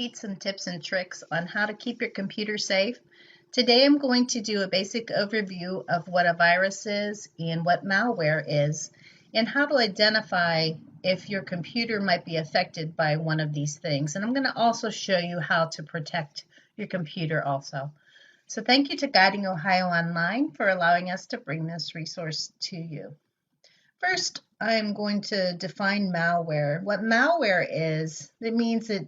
repeat some tips and tricks on how to keep your computer safe. Today I'm going to do a basic overview of what a virus is and what malware is, and how to identify if your computer might be affected by one of these things. And I'm going to also show you how to protect your computer also. So thank you to Guiding Ohio Online for allowing us to bring this resource to you. First, I'm going to define malware. What malware is, it means that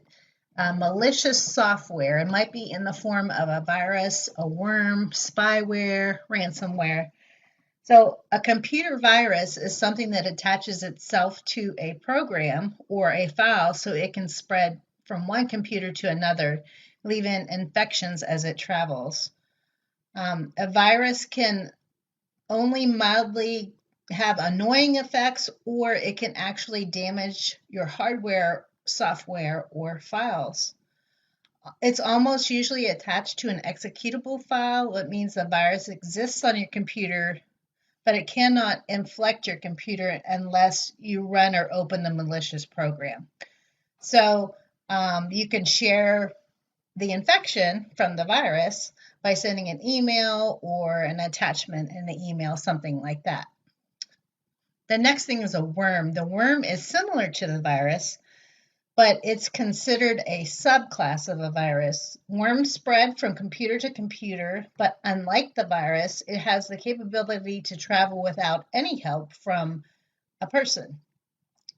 malicious software. It might be in the form of a virus, a worm, spyware, ransomware. So a computer virus is something that attaches itself to a program or a file so it can spread from one computer to another, leaving infections as it travels. A virus can only mildly have annoying effects, or it can actually damage your hardware, software, or files. It's almost usually attached to an executable file. It means the virus exists on your computer, but it cannot infect your computer unless you run or open the malicious program. So you can share the infection from the virus by sending an email or an attachment in the email, something like that. The next thing is a worm. The worm is similar to the virus, but it's considered a subclass of a virus. Worms spread from computer to computer, but unlike the virus, it has the capability to travel without any help from a person.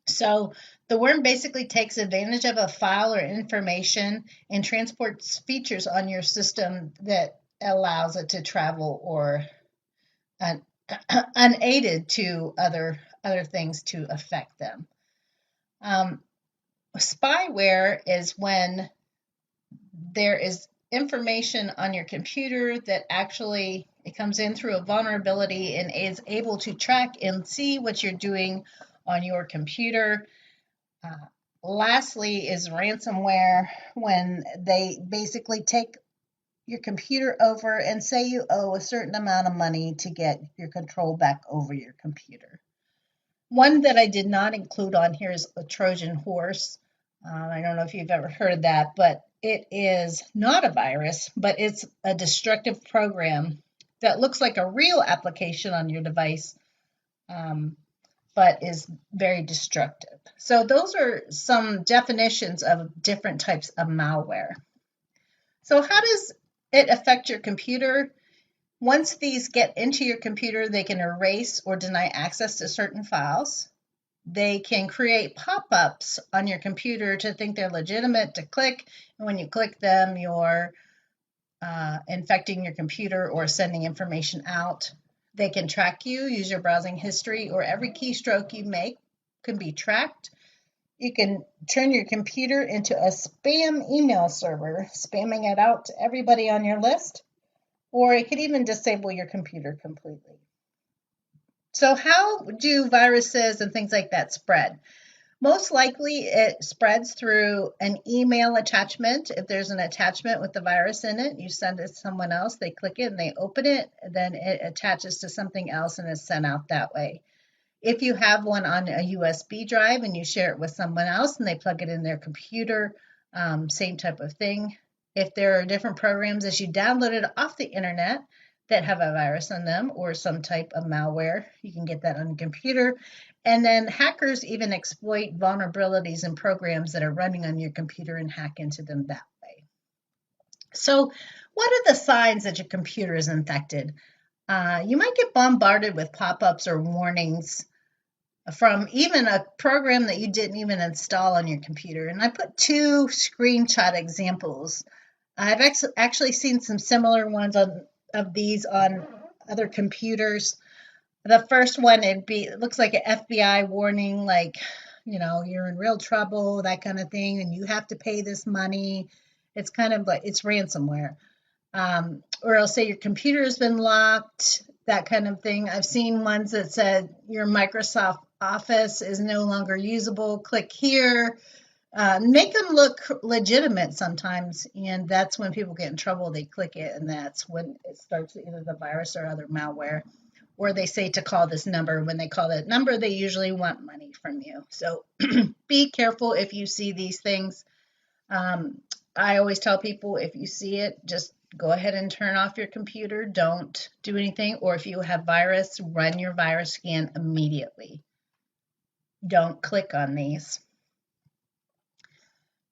So the worm basically takes advantage of a file or information and transports features on your system that allows it to travel or unaided to other things to affect them. Spyware is when there is information on your computer that actually it comes in through a vulnerability and is able to track and see what you're doing on your computer. Lastly is ransomware, when they basically take your computer over and say you owe a certain amount of money to get your control back over your computer. One that I did not include on here is a Trojan horse. I don't know if you've ever heard of that, but it is not a virus, but it's a destructive program that looks like a real application on your device, but is very destructive. So those are some definitions of different types of malware. So how does it affect your computer? Once these get into your computer, they can erase or deny access to certain files. They can create pop-ups on your computer to think they're legitimate to click. And when you click them, you're infecting your computer or sending information out. They can track you, use your browsing history, or every keystroke you make can be tracked. You can turn your computer into a spam email server, spamming it out to everybody on your list, or it could even disable your computer completely. So how do viruses and things like that spread? Most likely it spreads through an email attachment. If there's an attachment with the virus in it, you send it to someone else, they click it and they open it, then it attaches to something else and is sent out that way. If you have one on a USB drive and you share it with someone else and they plug it in their computer, same type of thing. If there are different programs as you download it off the internet that have a virus on them or some type of malware, you can get that on your computer. And then hackers even exploit vulnerabilities in programs that are running on your computer and hack into them that way. So what are the signs that your computer is infected? You might get bombarded with pop-ups or warnings from even a program that you didn't even install on your computer. And I put two screenshot examples. I've actually seen some similar ones of these on other computers. The first one, it looks like an FBI warning, like, you're in real trouble, that kind of thing, and you have to pay this money. It's kind of like, it's ransomware. Or it'll say your computer has been locked, that kind of thing. I've seen ones that said your Microsoft Office is no longer usable. Click here. Make them look legitimate sometimes, and that's when people get in trouble. They click it, and that's when it starts either the virus or other malware. Or they say to call this number. When they call that number, they usually want money from you. So be careful if you see these things. I always tell people, if you see it, just go ahead and turn off your computer. Don't do anything. Or if you have virus, run your virus scan immediately. Don't click on these.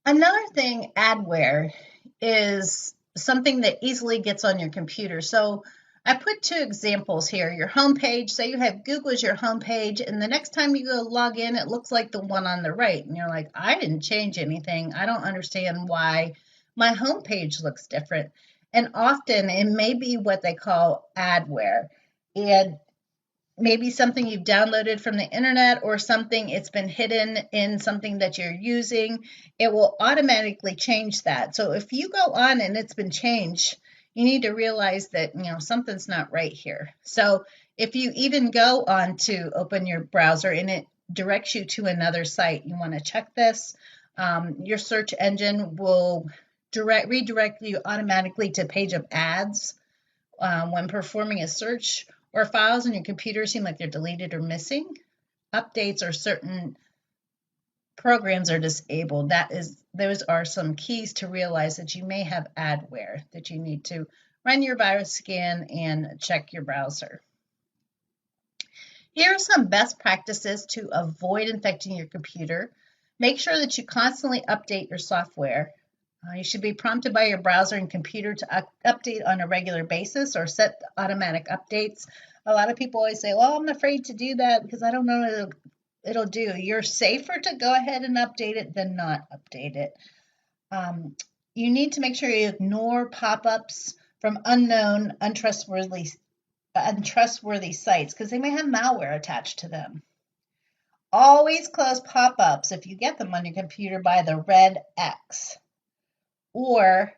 Another thing, adware, is something that easily gets on your computer. So I put two examples here. Your home page, say you have Google as your home page, and the next time you go log in, it looks like the one on the right. And you're like, I didn't change anything. I don't understand why my home page looks different. And often it may be what they call adware. And maybe something you've downloaded from the internet or something it's been hidden in something that you're using, it will automatically change that. So if you go on and it's been changed, you need to realize that something's not right here. So if you even go on to open your browser and it directs you to another site, you want to check this. Your search engine will redirect you automatically to a page of ads when performing a search, or files on your computer seem like they're deleted or missing, updates or certain programs are disabled. Those are some keys to realize that you may have adware, that you need to run your virus scan and check your browser. Here are some best practices to avoid infecting your computer. Make sure that you constantly update your software. You should be prompted by your browser and computer to update on a regular basis or set automatic updates. A lot of people always say, well, I'm afraid to do that because I don't know what it'll do. You're safer to go ahead and update it than not update it. You need to make sure you ignore pop-ups from unknown, untrustworthy sites because they may have malware attached to them. Always close pop-ups if you get them on your computer by the red X. Or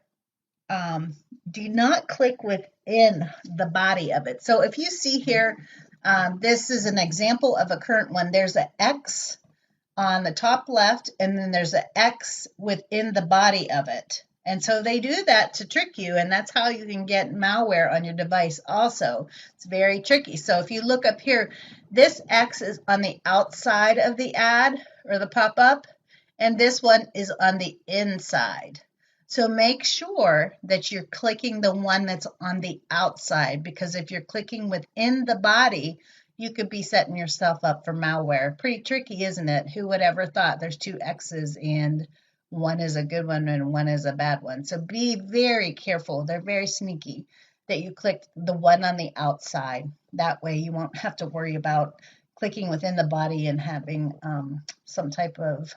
do not click within the body of it. So if you see here, this is an example of a current one. There's an X on the top left, and then there's an X within the body of it. And so they do that to trick you, and that's how you can get malware on your device also. It's very tricky. So if you look up here, this X is on the outside of the ad or the pop-up, and this one is on the inside. So make sure that you're clicking the one that's on the outside, because if you're clicking within the body, you could be setting yourself up for malware. Pretty tricky, isn't it? Who would ever thought there's two X's and one is a good one and one is a bad one? So be very careful. They're very sneaky that you click the one on the outside. That way you won't have to worry about clicking within the body and having some type of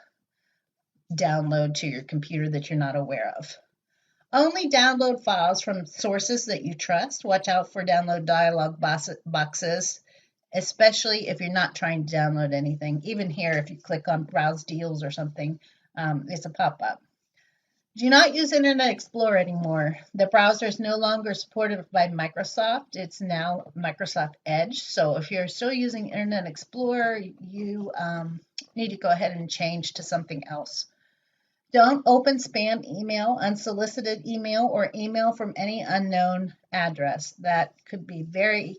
download to your computer that you're not aware of. Only download files from sources that you trust. Watch out for download dialog boxes, especially if you're not trying to download anything. Even here, if you click on browse deals or something, it's a pop-up. Do not use Internet Explorer anymore. The browser is no longer supported by Microsoft. It's now Microsoft Edge. So if you're still using Internet Explorer, you need to go ahead and change to something else. Don't open spam email, unsolicited email, or email from any unknown address. That could be very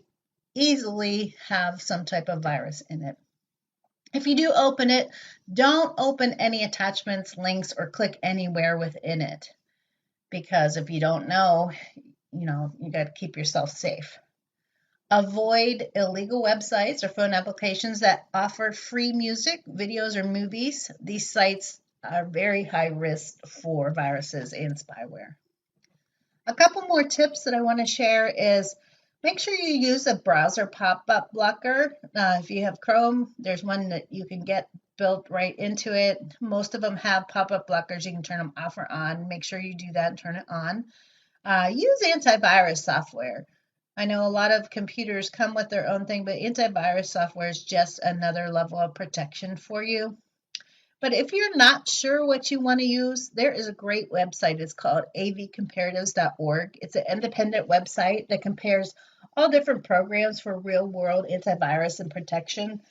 easily have some type of virus in it. If you do open it, don't open any attachments, links, or click anywhere within it. Because if you don't know, you got to keep yourself safe. Avoid illegal websites or phone applications that offer free music, videos, or movies. These sites are very high risk for viruses and spyware. A couple more tips that I want to share is make sure you use a browser pop-up blocker. If you have Chrome, there's one that you can get built right into it. Most of them have pop-up blockers. You can turn them off or on. Make sure you do that and turn it on. Use antivirus software. I know a lot of computers come with their own thing, but antivirus software is just another level of protection for you. But if you're not sure what you want to use, there is a great website. It's called avcomparatives.org. It's an independent website that compares all different programs for real-world antivirus and protection.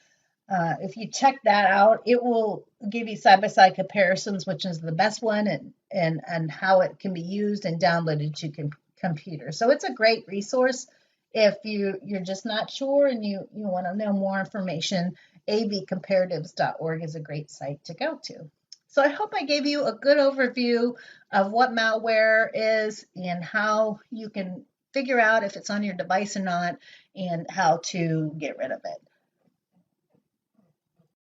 If you check that out, it will give you side-by-side comparisons, which is the best one, and how it can be used and downloaded to computers. So it's a great resource if you're just not sure and you want to know more information. avcomparatives.org is a great site to go to. So I hope I gave you a good overview of what malware is and how you can figure out if it's on your device or not and how to get rid of it.